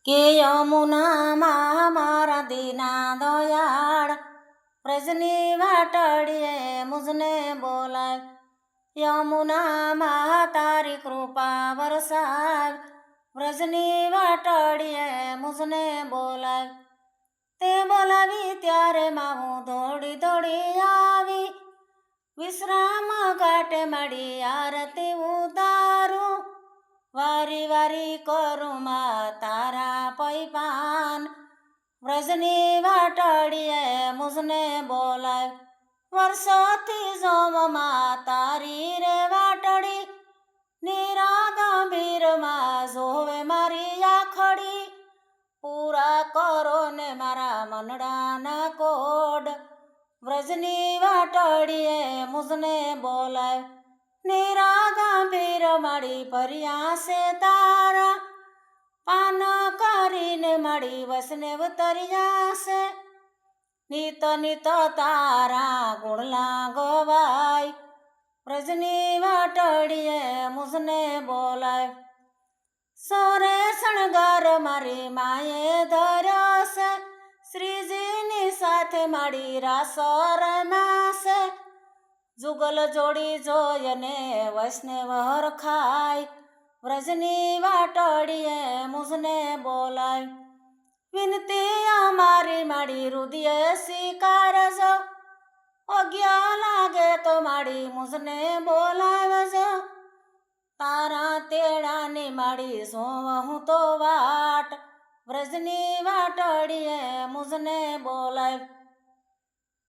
કે યમુનામાં મારા દીના દયાળ વ્રજની વાટડીએ મુજને બોલાય. યમુનામાં તારી કૃપા વરસાવ વ્રજની વાટડીએ મુજને બોલાય. તે બોલાવી ત્યારે માં હું દોડી દોડી આવી, વિશ્રામ ઘાટે મળી આરતી ઉતારું. વારી વારી કરું માં તારા પૈપાન, વ્રજની વાટડીએ મુજને બોલાય. વર્ષોથી જોમ માં તારી રે વાટડી, નીરા ગંભીરમાં જોવે મારી આખડી. પૂરા કરો ને મારા મનડાના કોડ, વ્રજની વાટડીએ મુજને બોલાય. નીરા ગંભીર મળી ભર્યા છે તારા, પાન કરીને મળી વસને ઉતર્યા છે. નિત નિત તારા ગુણલા ગવાય, વ્રજની વાટડીએ મુજને બોલાય. સોરે શણગાર મારી માએ ધર્યો છે, શ્રીજીની સાથે મળી રાસ રમાશે. જુગલ જોડી જોયને વૈષ્ણવ હરખાય, વ્રજની વાટડીએ મુજને બોલાય. વિનતી અમારી માડી હૃદય સ્વીકારજો, અજ્ઞા લાગે તો માડી મુજને બોલાવજો. તારા તેડાની માડી સોવ હું તો વાટ, વ્રજની વાટડીએ મુજને બોલાય.